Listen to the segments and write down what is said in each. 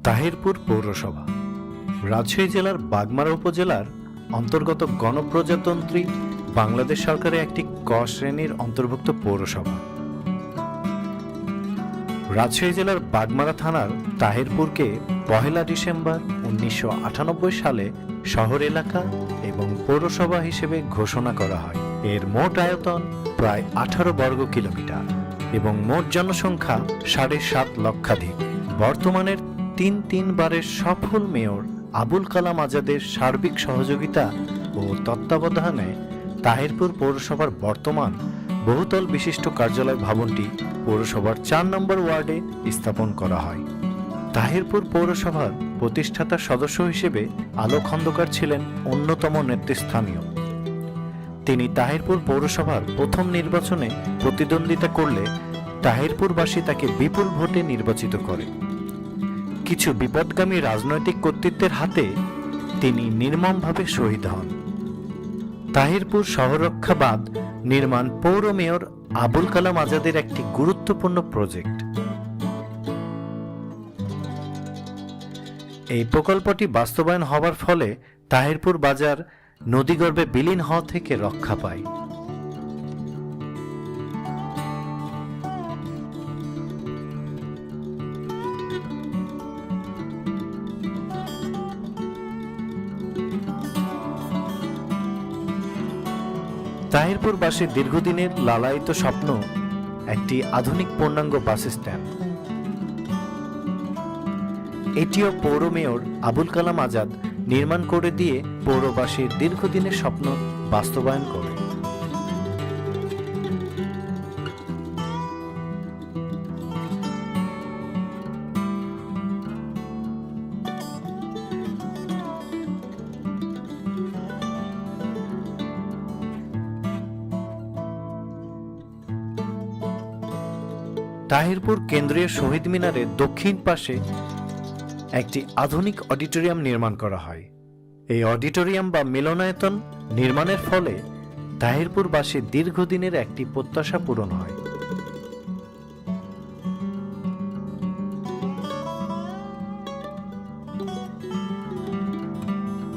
তাহিরপুর পৌরসভা রাজশাহী জেলার বাগমারা উপজেলার অন্তর্গত গণপ্রজাতন্ত্রী বাংলাদেশ সরকারের একটি ক শ্রেণীর অন্তর্ভুক্ত পৌরসভা। রাজশাহী জেলার বাগমারা থানার তাহিরপুরকে 1 ডিসেম্বর 1998 সালে শহর এলাকা এবং পৌরসভা হিসেবে ঘোষণা করা হয়। এর মোট আয়তন প্রায় 18 বর্গ কিলোমিটার এবং মোট জনসংখ্যা 7.5 লক্ষাধিক। বর্তমানের 3 বারের সফল মেয়র আবুল কালাম আজাদের সার্বিক সহযোগিতা ও তত্ত্বাবধানে তাহিরপুর পৌরসভার বর্তমান বহুতল বিশিষ্ট কার্যালয় ভবনটি পৌরসভার 4 নম্বর ওয়ার্ডে স্থাপন করা হয়। তাহিরপুর পৌরসভার প্রতিষ্ঠাতা সদস্য হিসেবে আলো খন্দকার ছিলেন অন্যতম নেতৃস্থানীয়। তিনি তাহিরপুর পৌরসভার প্রথম নির্বাচনে প্রতিদ্বন্দ্বিতা করলে তাহিরপুরবাসী তাকে বিপুল ভোটে নির্বাচিত করে। কিছু বিপদগামী রাজনৈতিক কর্তৃত্বের হাতে তিনি নির্মমভাবে শহীদ হন। তাহিরপুর শহররক্ষা বাঁধ নির্মাণ পৌর মেয়র আবুল কালাম আজাদের একটি গুরুত্বপূর্ণ প্রজেক্ট। এই প্রকল্পটি বাস্তবায়ন হওয়ার ফলে তাহিরপুর বাজার নদীগর্ভে বিলীন হওয়া থেকে রক্ষা পায়। তাহিরপুরবাসীর দীর্ঘদিনের লালায়িত স্বপ্ন একটি আধুনিক পূর্ণাঙ্গ বাস স্ট্যান্ড। এটিও পৌর মেয়র আবুল কালাম আজাদ নির্মাণ করে দিয়ে পৌরবাসীর দীর্ঘদিনের স্বপ্ন বাস্তবায়ন করে। তাহিরপুর কেন্দ্রীয় শহীদ মিনারের দক্ষিণ পাশে একটি আধুনিক অডিটোরিয়াম নির্মাণ করা হয়। এই অডিটোরিয়াম বা মিলনায়তন নির্মাণের ফলে তাহিরপুরবাসীর দীর্ঘদিনের একটি প্রত্যাশা পূরণ হয়।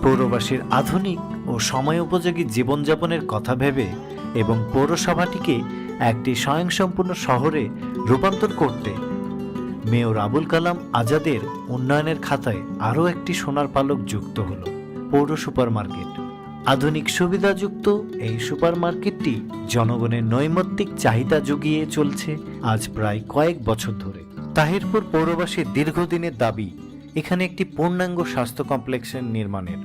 পৌরবাসীর আধুনিক ও সময়োপযোগী জীবনযাপনের কথা ভেবে এবং পৌরসভাটিকে একটি স্বয়ংসম্পূর্ণ শহরে রূপান্তর করতে মেয়র আবুল কালাম আজাদের উন্নয়নের খাতায় আরও একটি সোনার পালক যুক্ত হল, পৌর সুপার মার্কেট। আধুনিক সুবিধাযুক্ত এই সুপার মার্কেটটি জনগণের নৈমিত্তিক চাহিদা জুগিয়ে চলছে আজ প্রায় কয়েক বছর ধরে। তাহিরপুর পৌরবাসীর দীর্ঘদিনের দাবি এখানে একটি পূর্ণাঙ্গ স্বাস্থ্য কমপ্লেক্সের নির্মাণের।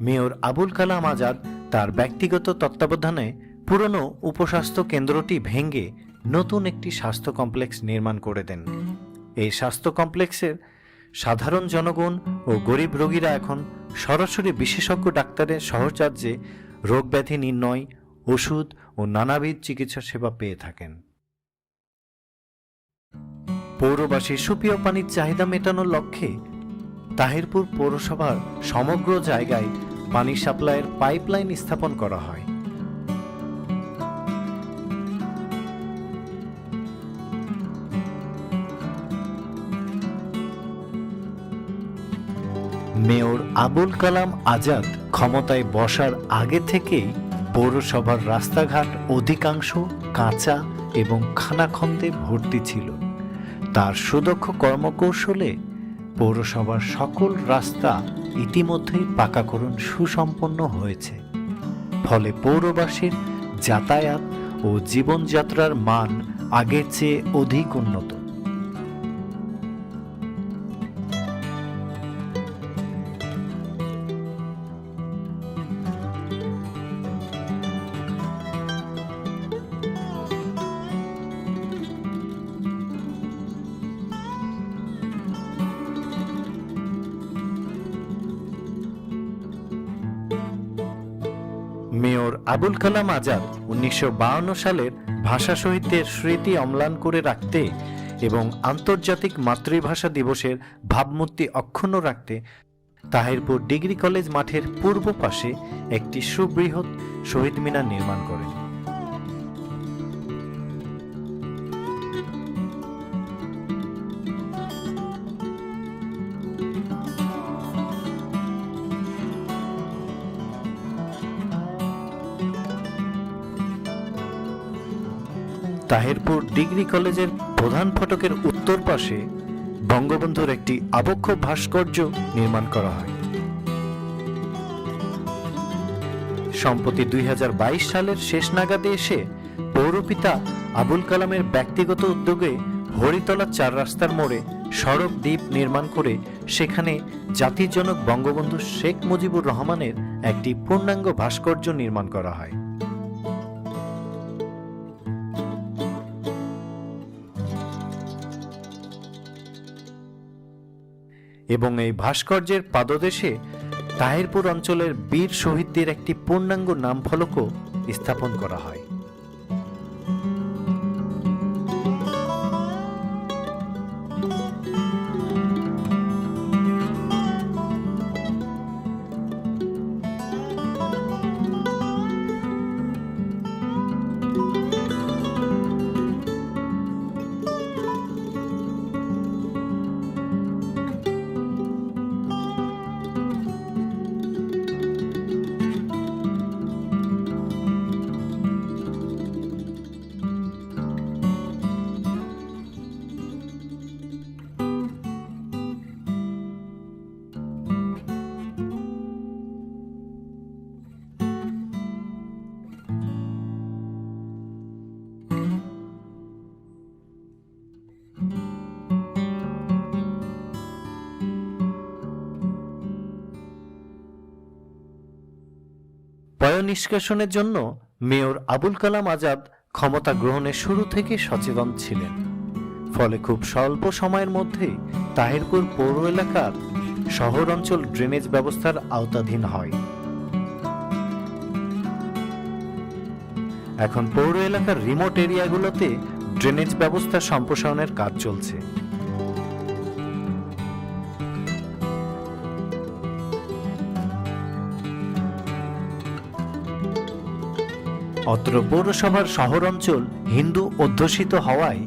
মেয়র আবুল কালাম আজাদ তার ব্যক্তিগত তত্ত্বাবধানে পুরনো উপস্বাস্থ্য কেন্দ্রটি ভেঙে নতুন একটি স্বাস্থ্য কমপ্লেক্স নির্মাণ করে দেন। এই স্বাস্থ্য কমপ্লেক্সের সাধারণ জনগণ ও গরিব রোগীরা এখন সরাসরি বিশেষজ্ঞ ডাক্তারের সহচার্যে রোগ ব্যাধি নির্ণয়, ওষুধ ও নানাবিধ চিকিৎসা সেবা পেয়ে থাকেন। পৌরবাসীর সুপেয় পানির চাহিদা মেটানোর লক্ষ্যে তাহিরপুর পৌরসভার সমগ্র জায়গায় পানি সাপ্লাইয়ের পাইপলাইন স্থাপন করা হয়। মেয়র আবুল কালাম আজাদ ক্ষমতায় বসার আগে থেকেই পৌরসভার রাস্তাঘাট অধিকাংশ কাঁচা এবং খানাখন্দে ভর্তি ছিল। তার সুদক্ষ কর্মকৌশলে পৌরসভার সকল রাস্তা ইতিমধ্যেই পাকাকরণ সুসম্পন্ন হয়েছে। ফলে পৌরবাসীর যাতায়াত ও জীবনযাত্রার মান আগের চেয়ে অধিক উন্নত। মেয়র আবুল কালাম আজাদ 1952 সালের ভাষা শহীদদের স্মৃতি অম্লান করে রাখতে এবং আন্তর্জাতিক মাতৃভাষা দিবসের ভাবমূর্তি অক্ষুণ্ণ রাখতে তাহিরপুর ডিগ্রি কলেজ মাঠের পূর্ব পাশে একটি সুবৃহৎ শহীদ মিনার নির্মাণ করেন। তাহিরপুর ডিগ্রি কলেজের প্রধান ফটকের উত্তর পাশে বঙ্গবন্ধুর একটি আবক্ষ ভাস্কর্য নির্মাণ করা হয়। সম্প্রতি 2022 সালের শেষ নাগাদে এসে পৌরপিতা আবুল কালামের ব্যক্তিগত উদ্যোগে হরিতলা 4 রাস্তার মোড়ে সড়ক দ্বীপ নির্মাণ করে সেখানে জাতির জনক বঙ্গবন্ধু শেখ মুজিবুর রহমানের একটি পূর্ণাঙ্গ ভাস্কর্য নির্মাণ করা হয়। এবং এই ভাস্কর্যের পাদদেশে তাহিরপুর অঞ্চলের বীর শহীদদের একটি পূর্ণাঙ্গ নামফলকও স্থাপন করা হয়। পয়ঃনিষ্কাশনের জন্য মেয়র আবুল কালাম আজাদ ক্ষমতা গ্রহণের শুরু থেকে সচেতন ছিলেন। ফলে খুব স্বল্প সময়ের মধ্যেই তাহিরপুর পৌর এলাকার শহর অঞ্চল ড্রেনেজ ব্যবস্থার আওতাধীন হয়। এখন পৌর এলাকার রিমোট এরিয়াগুলোতে ড্রেনেজ ব্যবস্থা সম্প্রসারণের কাজ চলছে। অত্র পৌরসভার শহর অঞ্চল হিন্দু অধ্যুষিত হওয়ায়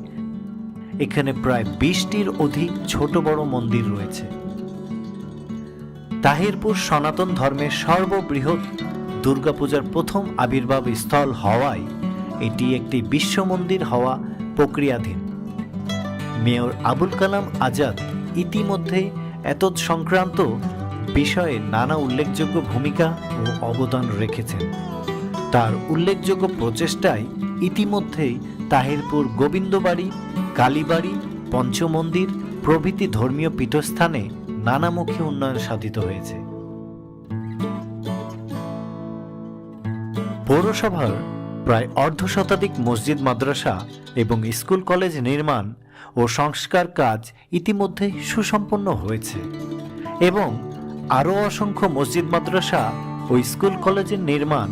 এখানে প্রায় 20টির অধিক ছোট বড় মন্দির রয়েছে। তাহিরপুর সনাতন ধর্মের সর্ববৃহৎ দুর্গাপূজার প্রথম আবির্ভাব স্থল হওয়ায় এটি একটি বিশ্ব মন্দির হওয়া প্রক্রিয়াধীন। মেয়র আবুল কালাম আজাদ ইতিমধ্যে এতদ সংক্রান্ত বিষয়ে নানা উল্লেখযোগ্য ভূমিকা ও অবদান রেখেছেন। তার উল্লেখযোগ্য প্রচেষ্টায় ইতিমধ্যেই তাহিরপুর গোবিন্দবাড়ি, কালীবাড়ি, পঞ্চমন্দির প্রভৃতি ধর্মীয় পীঠস্থানে নানামুখী উন্নয়ন সাধিত হয়েছে। পৌরসভার প্রায় অর্ধশতাধিক মসজিদ, মাদ্রাসা এবং স্কুল কলেজ নির্মাণ ও সংস্কার কাজ ইতিমধ্যে সুসম্পন্ন হয়েছে এবং আরও অসংখ্য মসজিদ, মাদ্রাসা ও স্কুল কলেজের নির্মাণ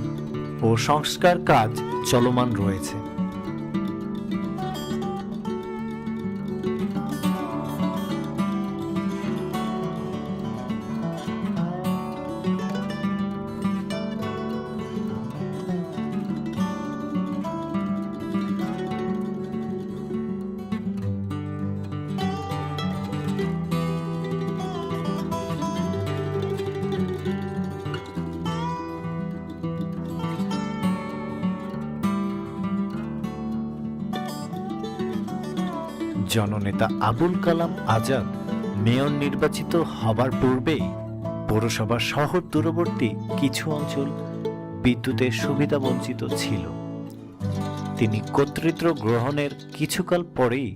ও সংস্কার কাজ চলমান রয়েছে। জননেতা আবুল কালাম আজাদ মেয়র নির্বাচিত হবার পূর্বেই পৌরসভার শহর দূরবর্তী কিছু অঞ্চল বিদ্যুতের সুবিধা বঞ্চিত ছিল। তিনি কর্তৃত্ব গ্রহণের কিছুকাল পরেই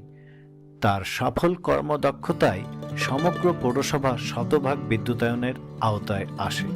তার সফল কর্মদক্ষতায় সমগ্র পৌরসভা শতভাগ বিদ্যুতায়নের আওতায় আসে।